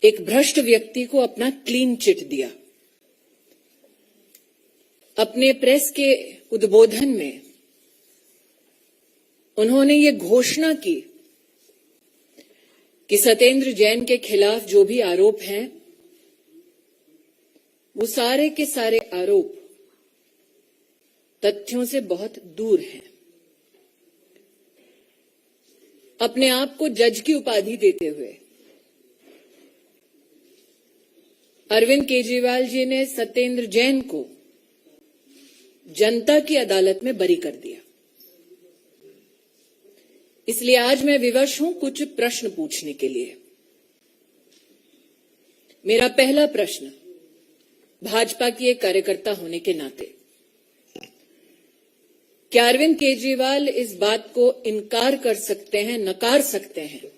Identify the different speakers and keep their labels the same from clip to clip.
Speaker 1: एक भ्रष्ट व्यक्ति को अपना क्लीन चिट दिया। अपने प्रेस के उद्बोधन में उन्होंने ये घोषणा की कि सत्येंद्र जैन के खिलाफ जो भी आरोप हैं वो सारे के सारे आरोप तथ्यों से बहुत दूर हैं। अपने आप को जज की उपाधि देते हुए अरविंद केजरीवाल जी ने सत्येंद्र जैन को जनता की अदालत में बरी कर दिया। इसलिए आज मैं विवश हूं कुछ प्रश्न पूछने के लिए। मेरा पहला प्रश्न भाजपा की एक कार्यकर्ता होने के नाते, क्या अरविंद केजरीवाल इस बात को इनकार कर सकते हैं, नकार सकते हैं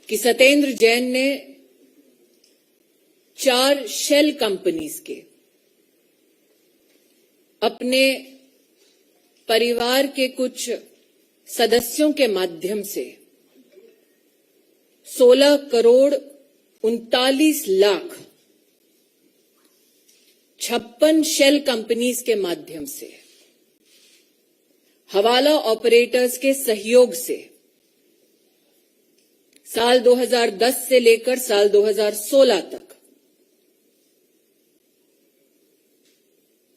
Speaker 1: कि सत्येंद्र जैन ने 4 शेल कंपनीज के अपने परिवार के कुछ सदस्यों के माध्यम से 16 करोड़ 39 लाख 56 शेल कंपनीज के माध्यम से हवाला ऑपरेटर्स के सहयोग से साल 2010 से लेकर साल 2016 तक,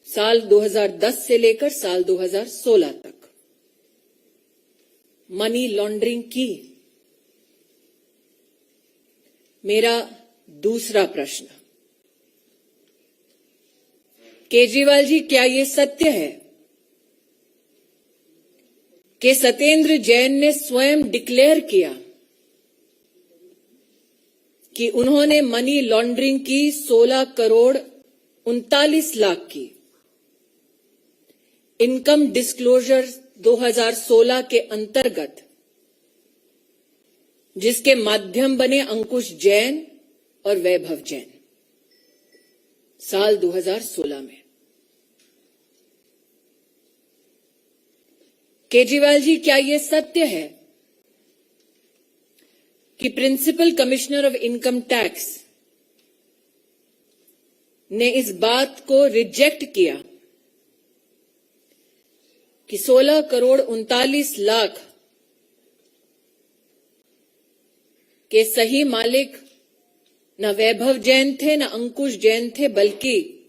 Speaker 1: साल 2010 से लेकर साल 2016 तक मनी लॉन्ड्रिंग की? मेरा दूसरा प्रश्न, केजरीवाल जी, क्या ये सत्य है कि सत्येंद्र जैन ने स्वयं डिक्लेयर किया कि उन्होंने मनी लॉन्ड्रिंग की 16 करोड़ 39 लाख की इनकम डिस्क्लोजर 2016 के अंतर्गत, जिसके माध्यम बने अंकुश जैन और वैभव जैन साल 2016 में? केजरीवाल जी, क्या यह सत्य है कि principal commissioner of income tax ने इस बात को रिजेक्ट किया कि 16 करोड़ 39 लाख के सही मालिक न वैभव जैन थे, न अंकुश जैन थे, बल्कि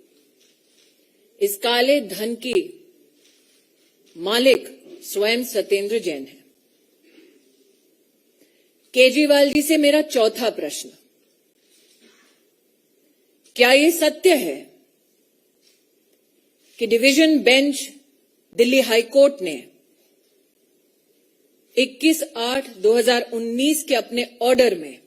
Speaker 1: इस काले धन की मालिक स्वयं सत्येंद्र जैन है? केजरीवाल जी से मेरा चौथा प्रश्न, क्या यह सत्य है कि डिवीजन बेंच दिल्ली हाईकोर्ट ने 21/8/2019 के अपने ऑर्डर में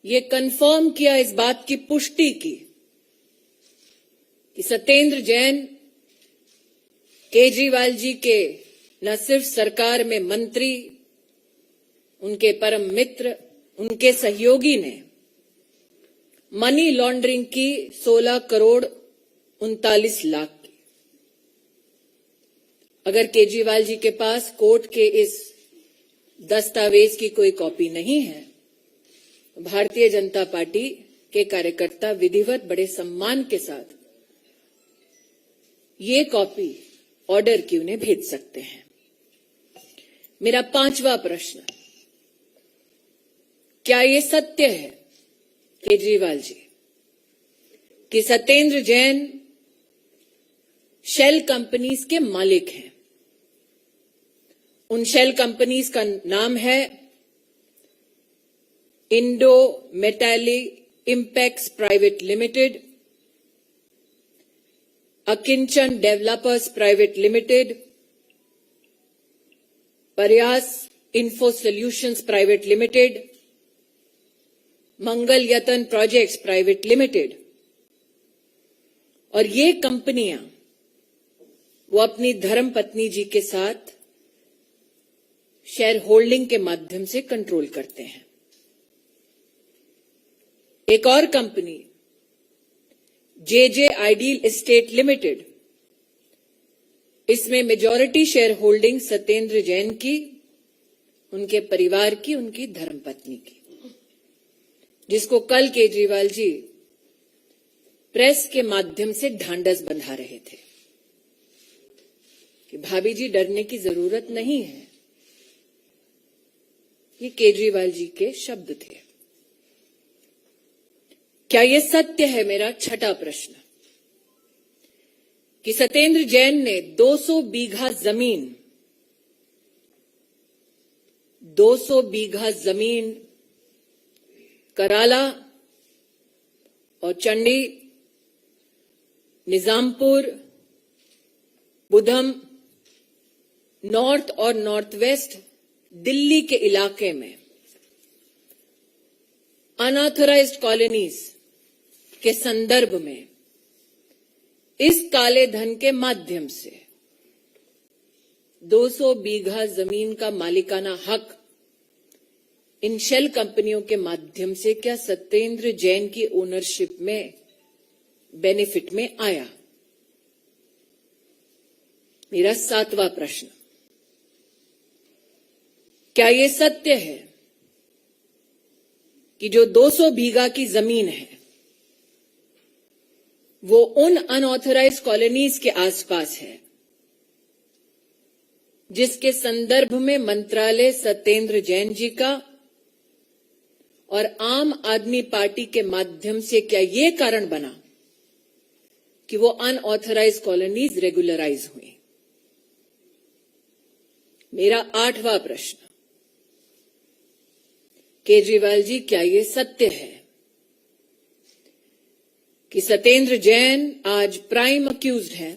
Speaker 1: यह कंफर्म किया, इस बात की पुष्टि की कि सत्येंद्र जैन केजरीवाल जी के न सिर्फ सरकार में मंत्री, उनके परम मित्र, उनके सहयोगी ने मनी लॉन्ड्रिंग की 16 करोड़ 39 लाख की? अगर केजरीवाल जी के पास कोर्ट के इस दस्तावेज की कोई कॉपी नहीं है, तो भारतीय जनता पार्टी के कार्यकर्ता विधिवत बड़े सम्मान के साथ ये कॉपी ऑर्डर की उन्हें भेज सकते हैं। मेरा पांचवा प्रश्न, क्या यह सत्य है केजरीवाल जी कि सत्येंद्र जैन शेल कंपनीज के मालिक हैं? उन शेल कंपनीज का नाम है Indo metallic impex private limited, Akinchan developers private limited, Prayas info solutions private limited, Mangal Yatan projects private limited. और ये कंपनियां वो अपनी धर्मपत्नी जी के साथ शेयर होल्डिंग के माध्यम से कंट्रोल करते हैं। एक और company J J ideal estate limited, इसमें majority share holding Satyendra Jain की उनके परिवार की, उनकी धर्मपत्नी की, जिसको कल केजरीवाल जी प्रेस के माध्यम से ढांढस बंधा रहे थे कि भाभी जी डरने की जरूरत नहीं है। ये केजरीवाल जी के शब्द थे। क्या ये सत्य है? मेरा छठा प्रश्न कि सत्येंद्र जैन ने 200 बीघा जमीन कराला और चंडी, निजामपुर, बुधम, नॉर्थ और नॉर्थ वेस्ट दिल्ली के इलाके में अनऑथराइज्ड कॉलोनीज के संदर्भ में इस काले धन के माध्यम से 200 बीघा जमीन का मालिकाना हक इन शेल कंपनियों के माध्यम से क्या सत्येंद्र जैन की ओनरशिप में, बेनिफिट में आया? मेरा सातवां प्रश्न, क्या यह सत्य है कि जो 200 बीघा की जमीन है वो उन अनऑथराइज्ड कॉलोनीज के आसपास है जिसके संदर्भ में मंत्रालय सत्येंद्र जैन जी का और आम आदमी पार्टी के माध्यम से क्या ये कारण बना कि वो अनऑथराइज्ड कॉलोनीज रेगुलराइज हुई? मेरा आठवां प्रश्न, केजरीवाल जी क्या ये सत्य है कि सत्येंद्र जैन आज प्राइम अक्यूज्ड हैं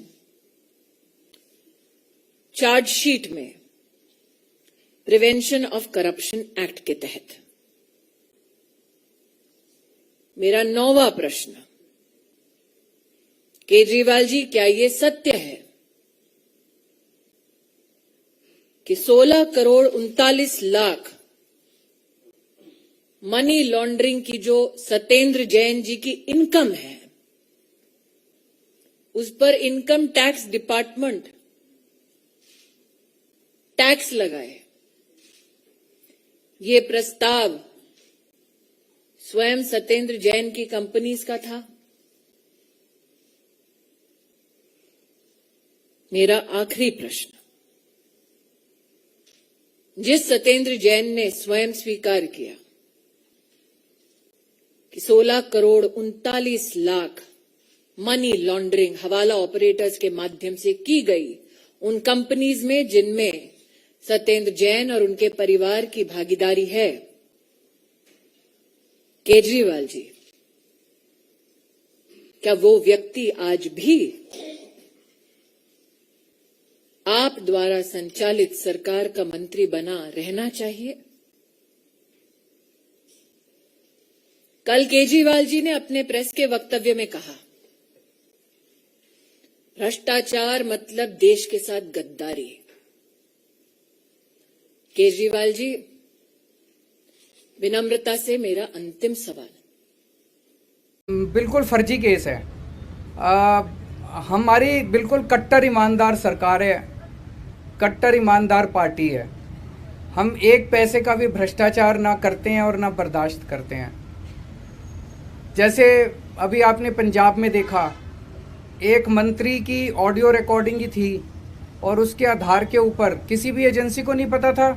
Speaker 1: चार्जशीट में प्रिवेंशन ऑफ करप्शन एक्ट के तहत? मेरा नौवां प्रश्न, केजरीवाल जी क्या ये सत्य है कि 16 करोड़ 39 लाख मनी लॉन्ड्रिंग की जो सत्येंद्र जैन जी की इनकम है उस पर इनकम टैक्स डिपार्टमेंट टैक्स लगाए? ये प्रस्ताव स्वयं सत्येंद्र जैन की कंपनीज का था? मेरा आखिरी प्रश्न, जिस सत्येंद्र जैन ने स्वयं स्वीकार किया कि 16 करोड़ 39 लाख मनी लॉन्ड्रिंग हवाला ऑपरेटर्स के माध्यम से की गई उन कंपनीज में जिनमें सत्येंद्र जैन और उनके परिवार की भागीदारी है, केजरीवाल जी क्या वो व्यक्ति आज भी आप द्वारा संचालित सरकार का मंत्री बना रहना चाहिए? कल केजरीवाल जी ने अपने प्रेस के वक्तव्य में कहा, भ्रष्टाचार मतलब देश के साथ गद्दारी। केजरीवाल जी, विनम्रता से मेरा अंतिम सवाल,
Speaker 2: बिल्कुल फर्जी केस है। हमारी बिल्कुल कट्टर ईमानदार सरकार है, कट्टर ईमानदार पार्टी है। हम एक पैसे का भी भ्रष्टाचार ना करते हैं और ना बर्दाश्त करते हैं। जैसे अभी आपने पंजाब में देखा, एक मंत्री की ऑडियो रिकॉर्डिंग ही थी और उसके आधार के ऊपर किसी भी एजेंसी को नहीं पता था,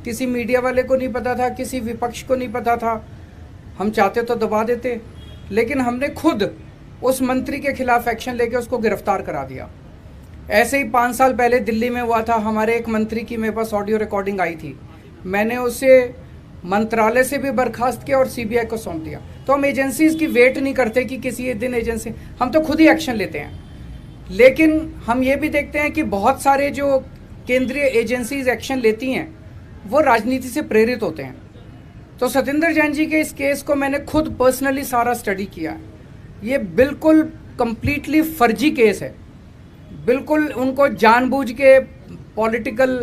Speaker 2: किसी मीडिया वाले को नहीं पता था, किसी विपक्ष को नहीं पता था। हम चाहते तो दबा देते, लेकिन हमने खुद उस मंत्री के खिलाफ एक्शन लेके उसको गिरफ्तार करा दिया। ऐसे ही 5 साल पहले दिल्ली में हुआ था, हमारे एक मंत्री की मेरे पास ऑडियो रिकॉर्डिंग आई थी, मैंने उसे मंत्रालय से भी बर्खास्त किया और सीबीआई को सौंप दिया। तो हम एजेंसीज की वेट नहीं करते कि किसी दिन एजेंसी, हम तो खुद ही एक्शन लेते हैं। लेकिन हम ये भी देखते हैं कि बहुत सारे जो केंद्रीय एजेंसीज एक्शन लेती हैं वो राजनीति से प्रेरित होते हैं। तो सत्येंद्र जैन जी के इस केस को मैंने खुद पर्सनली सारा स्टडी किया है। ये बिल्कुल कंप्लीटली फर्जी केस है, बिल्कुल उनको जानबूझ के पॉलिटिकल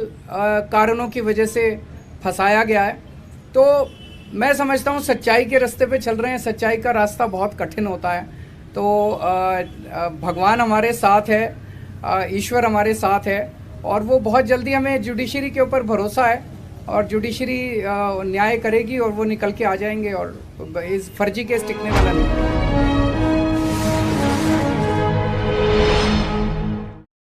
Speaker 2: कारणों की वजह से फंसाया गया है। तो मैं समझता हूँ सच्चाई के रास्ते पे चल रहे हैं, सच्चाई का रास्ता बहुत कठिन होता है। तो भगवान हमारे साथ है, ईश्वर हमारे साथ है और वो बहुत जल्दी, हमें जुडिशरी के ऊपर भरोसा है और जुडिशरी न्याय करेगी और वो निकल के आ जाएंगे और इस फर्जी केस टिकने वाला नहीं।